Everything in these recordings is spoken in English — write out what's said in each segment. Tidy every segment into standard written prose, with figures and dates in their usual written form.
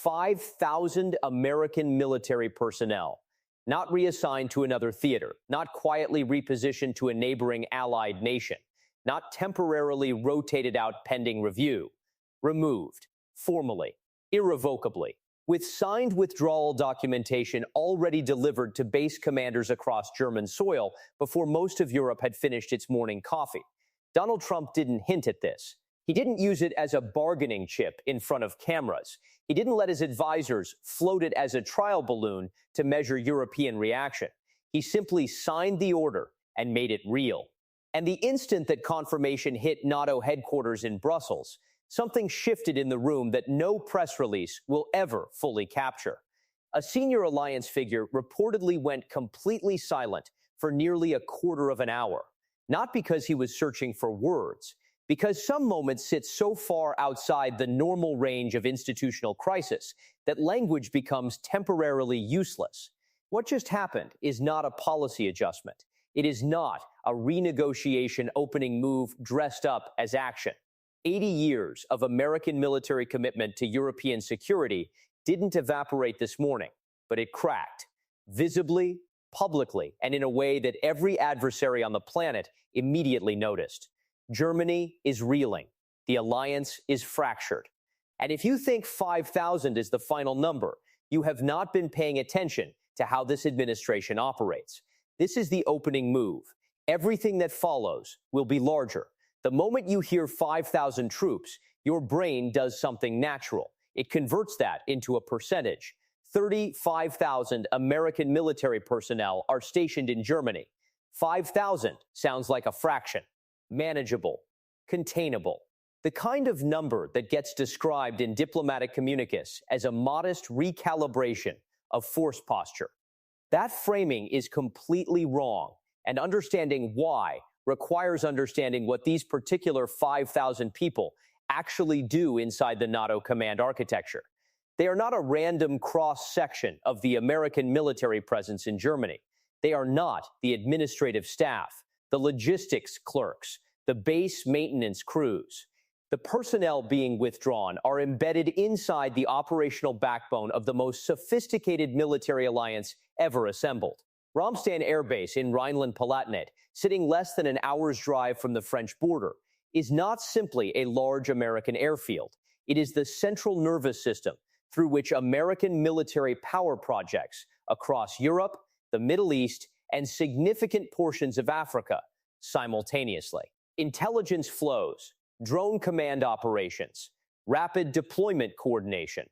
5,000 American military personnel, not reassigned to another theater, not quietly repositioned to a neighboring allied nation, not temporarily rotated out pending review, removed, formally, irrevocably, with signed withdrawal documentation already delivered to base commanders across German soil before most of Europe had finished its morning coffee. Donald Trump didn't hint at this. He didn't use it as a bargaining chip in front of cameras. He didn't let his advisors float it as a trial balloon to measure European reaction. He simply signed the order and made it real. And the instant that confirmation hit NATO headquarters in Brussels, something shifted in the room that no press release will ever fully capture. A senior alliance figure reportedly went completely silent for nearly a quarter of an hour, not because he was searching for words, because some moments sit so far outside the normal range of institutional crisis that language becomes temporarily useless. What just happened is not a policy adjustment. It is not a renegotiation opening move dressed up as action. 80 years of American military commitment to European security didn't evaporate this morning, but it cracked, visibly, publicly, and in a way that every adversary on the planet immediately noticed. Germany is reeling. The alliance is fractured. And if you think 5,000 is the final number, you have not been paying attention to how this administration operates. This is the opening move. Everything that follows will be larger. The moment you hear 5,000 troops, your brain does something natural. It converts that into a percentage. 35,000 American military personnel are stationed in Germany. 5,000 sounds like a fraction. Manageable, containable. The kind of number that gets described in diplomatic communiques as a modest recalibration of force posture. That framing is completely wrong, and understanding why requires understanding what these particular 5,000 people actually do inside the NATO command architecture. They are not a random cross-section of the American military presence in Germany. They are not the administrative staff, the logistics clerks, the base maintenance crews. The personnel being withdrawn are embedded inside the operational backbone of the most sophisticated military alliance ever assembled. Ramstein Air Base in Rhineland-Palatinate, sitting less than an hour's drive from the French border, is not simply a large American airfield. It is the central nervous system through which American military power projects across Europe, the Middle East, and significant portions of Africa simultaneously. Intelligence flows, drone command operations, rapid deployment coordination,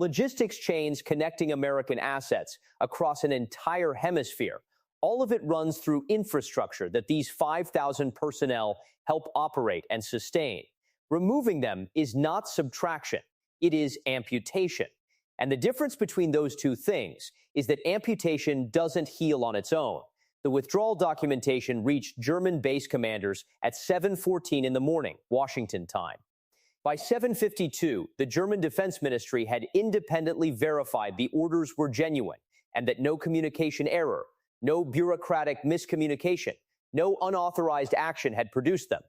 logistics chains connecting American assets across an entire hemisphere. All of it runs through infrastructure that these 5,000 personnel help operate and sustain. Removing them is not subtraction, it is amputation. And the difference between those two things is that amputation doesn't heal on its own. The withdrawal documentation reached German base commanders at 7:14 in the morning, Washington time. By 7:52, the German Defense Ministry had independently verified the orders were genuine and that no communication error, no bureaucratic miscommunication, no unauthorized action had produced them.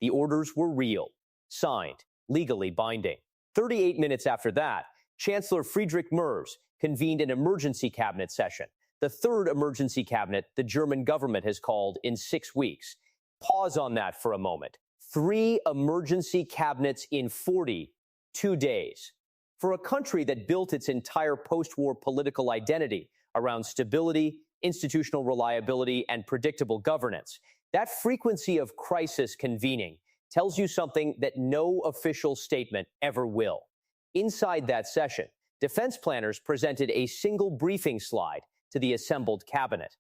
The orders were real, signed, legally binding. 38 minutes after that, Chancellor Friedrich Merz convened an emergency cabinet session, the third emergency cabinet the German government has called in 6 weeks. Pause on that for a moment. 3 emergency cabinets in 42 days. For a country that built its entire post-war political identity around stability, institutional reliability, and predictable governance, that frequency of crisis convening tells you something that no official statement ever will. Inside that session, defense planners presented a single briefing slide to the assembled cabinet.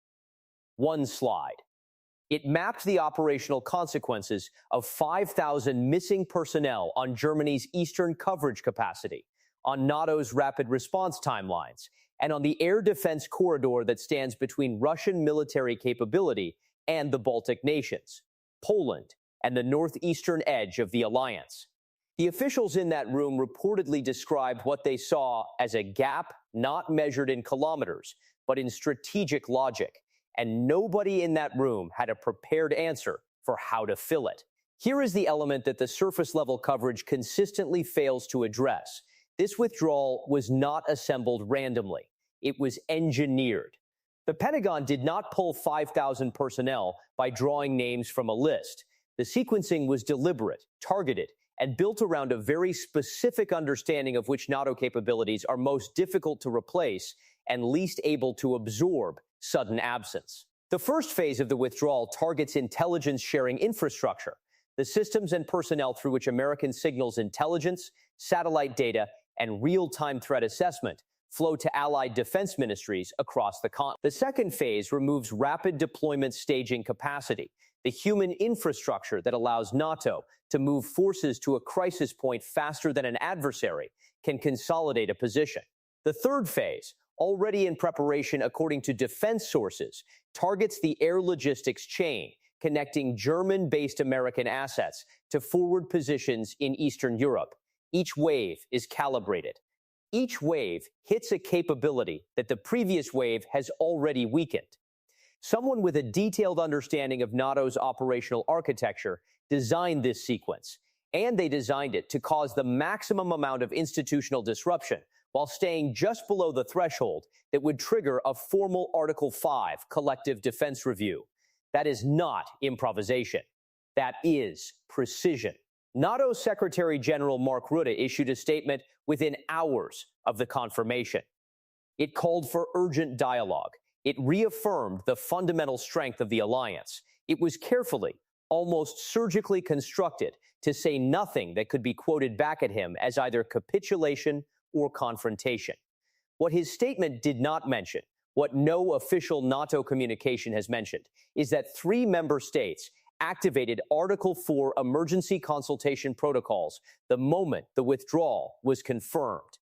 One slide. It mapped the operational consequences of 5,000 missing personnel on Germany's eastern coverage capacity, on NATO's rapid response timelines, and on the air defense corridor that stands between Russian military capability and the Baltic nations, Poland, and the northeastern edge of the alliance. The officials in that room reportedly described what they saw as a gap not measured in kilometers, but in strategic logic, and nobody in that room had a prepared answer for how to fill it. Here is the element that the surface-level coverage consistently fails to address. This withdrawal was not assembled randomly. It was engineered. The Pentagon did not pull 5,000 personnel by drawing names from a list. The sequencing was deliberate, targeted, and built around a very specific understanding of which NATO capabilities are most difficult to replace and least able to absorb sudden absence. The first phase of the withdrawal targets intelligence sharing infrastructure, the systems and personnel through which American signals intelligence, satellite data, and real-time threat assessment flow to allied defense ministries across the continent. The second phase removes rapid deployment staging capacity, the human infrastructure that allows NATO to move forces to a crisis point faster than an adversary can consolidate a position. The third phase, already in preparation according to defense sources, targets the air logistics chain, connecting German-based American assets to forward positions in Eastern Europe. Each wave is calibrated. Each wave hits a capability that the previous wave has already weakened. Someone with a detailed understanding of NATO's operational architecture designed this sequence, and they designed it to cause the maximum amount of institutional disruption while staying just below the threshold that would trigger a formal Article 5 collective defense review. That is not improvisation. That is precision. NATO Secretary General Mark Rutte issued a statement within hours of the confirmation. It called for urgent dialogue. It reaffirmed the fundamental strength of the alliance. It was carefully, almost surgically constructed to say nothing that could be quoted back at him as either capitulation or confrontation. What his statement did not mention, what no official NATO communication has mentioned, is that 3 member states activated Article 4 emergency consultation protocols the moment the withdrawal was confirmed,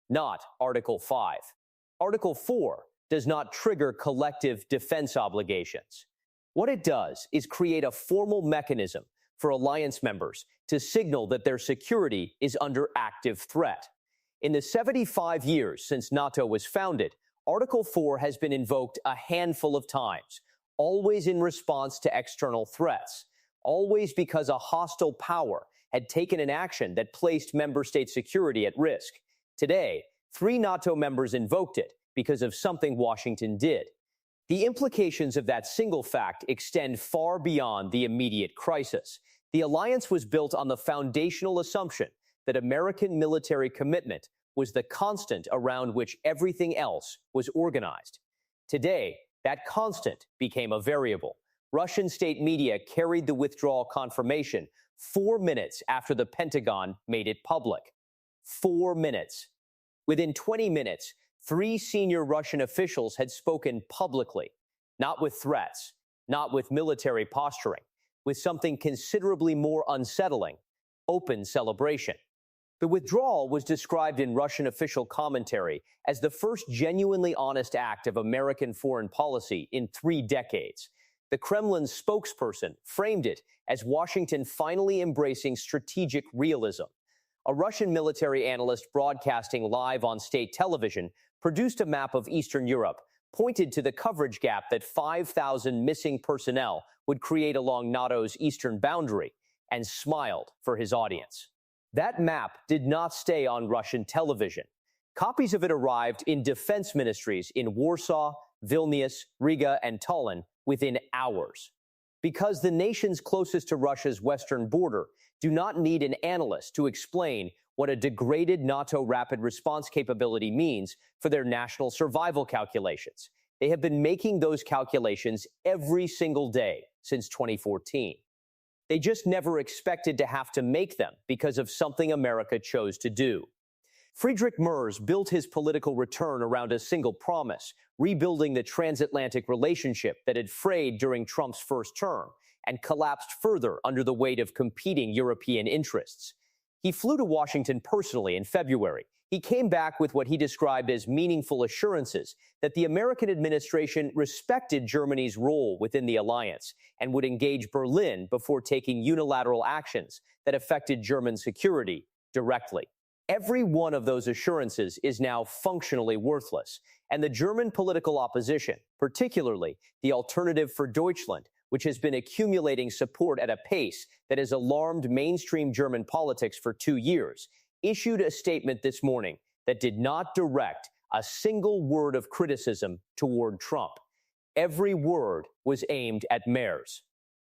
not Article 5. Article 4 does not trigger collective defense obligations. What it does is create a formal mechanism for alliance members to signal that their security is under active threat. In the 75 years since NATO was founded, Article 4 has been invoked a handful of times, always in response to external threats, always because a hostile power had taken an action that placed member state security at risk. Today, 3 NATO members invoked it because of something Washington did. The implications of that single fact extend far beyond the immediate crisis. The alliance was built on the foundational assumption that American military commitment was the constant around which everything else was organized. Today, that constant became a variable. Russian state media carried the withdrawal confirmation 4 minutes after the Pentagon made it public. 4 minutes. Within 20 minutes, 3 senior Russian officials had spoken publicly, not with threats, not with military posturing, with something considerably more unsettling: open celebration. The withdrawal was described in Russian official commentary as the first genuinely honest act of American foreign policy in 3 decades. The Kremlin's spokesperson framed it as Washington finally embracing strategic realism. A Russian military analyst broadcasting live on state television produced a map of Eastern Europe, pointed to the coverage gap that 5,000 missing personnel would create along NATO's eastern boundary, and smiled for his audience. That map did not stay on Russian television. Copies of it arrived in defense ministries in Warsaw, Vilnius, Riga, and Tallinn within hours. Because the nations closest to Russia's western border do not need an analyst to explain what a degraded NATO rapid response capability means for their national survival calculations. They have been making those calculations every single day since 2014. They just never expected to have to make them because of something America chose to do. Friedrich Merz built his political return around a single promise: rebuilding the transatlantic relationship that had frayed during Trump's first term and collapsed further under the weight of competing European interests. He flew to Washington personally in February. He came back with what he described as meaningful assurances that the American administration respected Germany's role within the alliance and would engage Berlin before taking unilateral actions that affected German security directly. Every one of those assurances is now functionally worthless, and the German political opposition, particularly the Alternative for Deutschland, which has been accumulating support at a pace that has alarmed mainstream German politics for 2 years, issued a statement this morning that did not direct a single word of criticism toward Trump. Every word was aimed at mayors.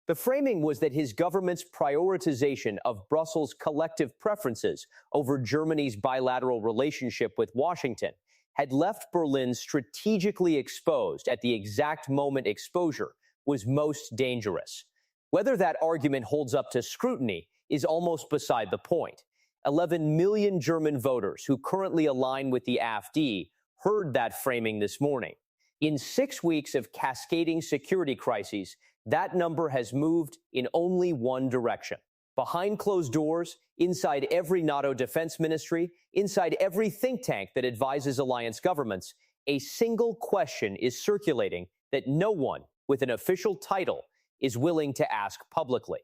The framing was that his government's prioritization of Brussels' collective preferences over Germany's bilateral relationship with Washington had left Berlin strategically exposed at the exact moment exposure was most dangerous. Whether that argument holds up to scrutiny is almost beside the point. 11 million German voters who currently align with the AfD heard that framing this morning. In 6 weeks of cascading security crises, that number has moved in only one direction. Behind closed doors, inside every NATO defense ministry, inside every think tank that advises alliance governments, a single question is circulating that no one with an official title is willing to ask publicly.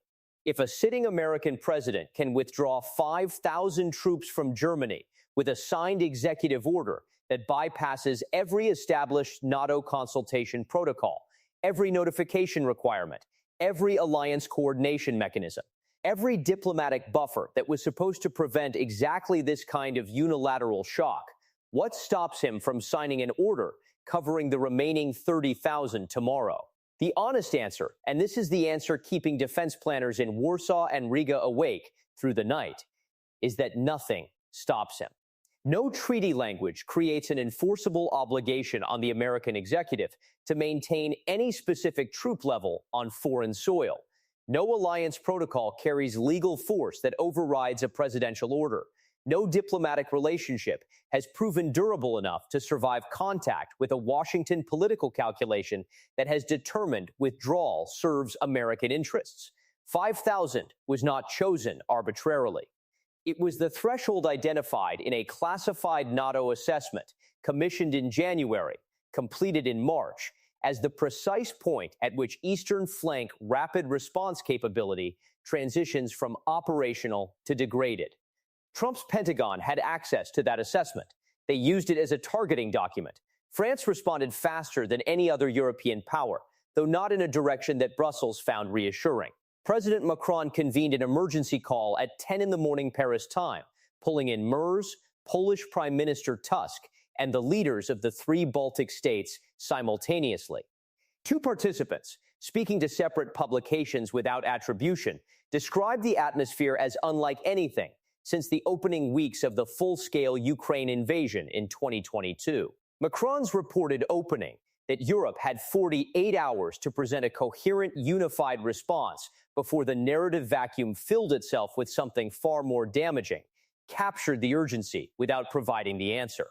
If a sitting American president can withdraw 5,000 troops from Germany with a signed executive order that bypasses every established NATO consultation protocol, every notification requirement, every alliance coordination mechanism, every diplomatic buffer that was supposed to prevent exactly this kind of unilateral shock, what stops him from signing an order covering the remaining 30,000 tomorrow? The honest answer, and this is the answer keeping defense planners in Warsaw and Riga awake through the night, is that nothing stops him. No treaty language creates an enforceable obligation on the American executive to maintain any specific troop level on foreign soil. No alliance protocol carries legal force that overrides a presidential order. No diplomatic relationship has proven durable enough to survive contact with a Washington political calculation that has determined withdrawal serves American interests. 5,000 was not chosen arbitrarily. It was the threshold identified in a classified NATO assessment commissioned in January, completed in March, as the precise point at which Eastern Flank rapid response capability transitions from operational to degraded. Trump's Pentagon had access to that assessment. They used it as a targeting document. France responded faster than any other European power, though not in a direction that Brussels found reassuring. President Macron convened an emergency call at 10 in the morning Paris time, pulling in MERS, Polish Prime Minister Tusk, and the leaders of the 3 Baltic states simultaneously. 2 participants, speaking to separate publications without attribution, described the atmosphere as unlike anything since the opening weeks of the full-scale Ukraine invasion in 2022. Macron's reported opening that Europe had 48 hours to present a coherent, unified response before the narrative vacuum filled itself with something far more damaging, captured the urgency without providing the answer.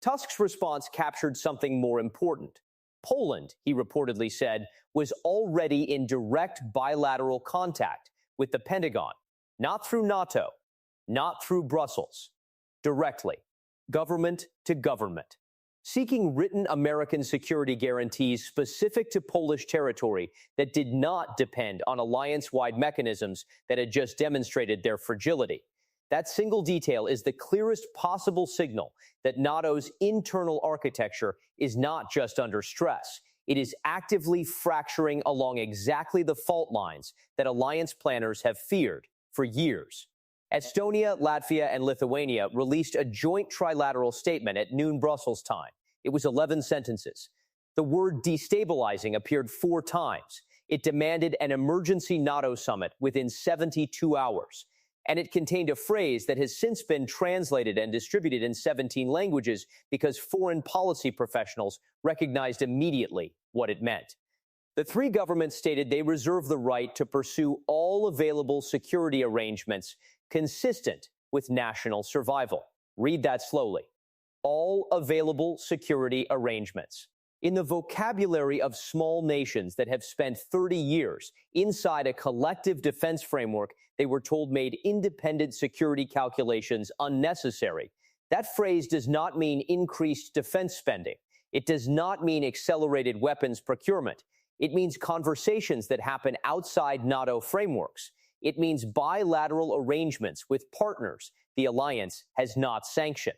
Tusk's response captured something more important. Poland, he reportedly said, was already in direct bilateral contact with the Pentagon, not through NATO, not through Brussels, directly, government to government, seeking written American security guarantees specific to Polish territory that did not depend on alliance-wide mechanisms that had just demonstrated their fragility. That single detail is the clearest possible signal that NATO's internal architecture is not just under stress. It is actively fracturing along exactly the fault lines that alliance planners have feared for years. Estonia, Latvia, and Lithuania released a joint trilateral statement at noon Brussels time. It was 11 sentences. The word destabilizing appeared 4 times. It demanded an emergency NATO summit within 72 hours. And it contained a phrase that has since been translated and distributed in 17 languages because foreign policy professionals recognized immediately what it meant. The 3 governments stated they reserve the right to pursue all available security arrangements consistent with national survival. Read that slowly. All available security arrangements. In the vocabulary of small nations that have spent 30 years inside a collective defense framework they were told made independent security calculations unnecessary, that phrase does not mean increased defense spending. It does not mean accelerated weapons procurement. It means conversations that happen outside NATO frameworks. It means bilateral arrangements with partners the alliance has not sanctioned.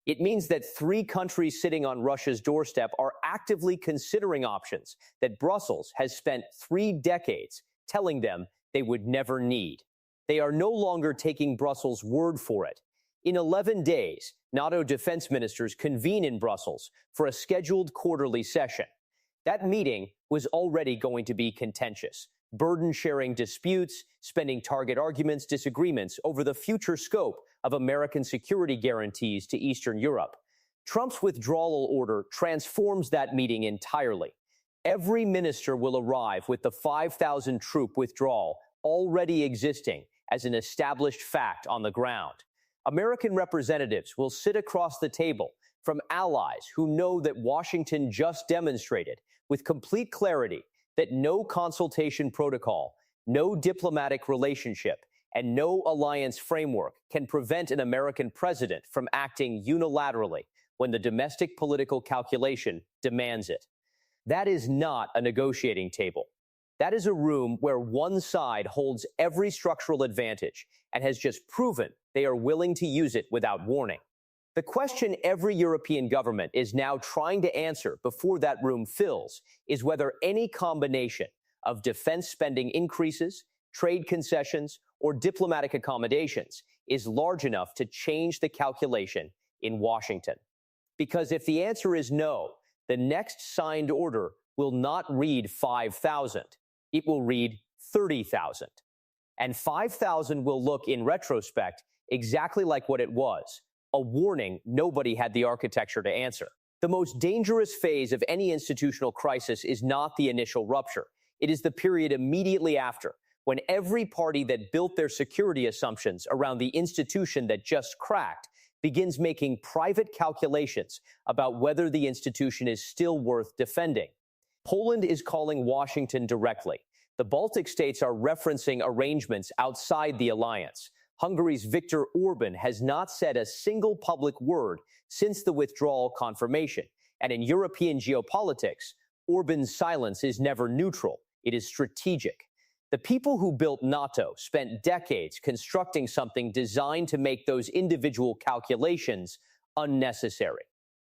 It means that 3 countries sitting on Russia's doorstep are actively considering options that Brussels has spent 3 decades telling them they would never need. They are no longer taking Brussels' word for it. In 11 days, NATO defense ministers convene in Brussels for a scheduled quarterly session. That meeting was already going to be contentious, burden-sharing disputes, spending target arguments, disagreements over the future scope of American security guarantees to Eastern Europe. Trump's withdrawal order transforms that meeting entirely. Every minister will arrive with the 5,000 troop withdrawal already existing as an established fact on the ground. American representatives will sit across the table from allies who know that Washington just demonstrated with complete clarity that no consultation protocol, no diplomatic relationship, and no alliance framework can prevent an American president from acting unilaterally when the domestic political calculation demands it. That is not a negotiating table. That is a room where one side holds every structural advantage and has just proven they are willing to use it without warning. The question every European government is now trying to answer before that room fills is whether any combination of defense spending increases, trade concessions, or diplomatic accommodations is large enough to change the calculation in Washington. Because if the answer is no, the next signed order will not read 5,000. It will read 30,000. And 5,000 will look, in retrospect, exactly like what it was, a warning nobody had the architecture to answer. The most dangerous phase of any institutional crisis is not the initial rupture. It is the period immediately after, when every party that built their security assumptions around the institution that just cracked begins making private calculations about whether the institution is still worth defending. Poland is calling Washington directly. The Baltic states are referencing arrangements outside the alliance. Hungary's Viktor Orban has not said a single public word since the withdrawal confirmation. And in European geopolitics, Orban's silence is never neutral. It is strategic. The people who built NATO spent decades constructing something designed to make those individual calculations unnecessary.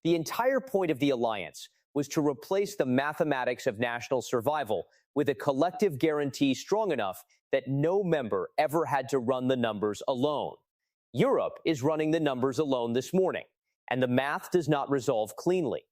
The entire point of the alliance was to replace the mathematics of national survival with a collective guarantee strong enough that no member ever had to run the numbers alone. Europe is running the numbers alone this morning, and the math does not resolve cleanly.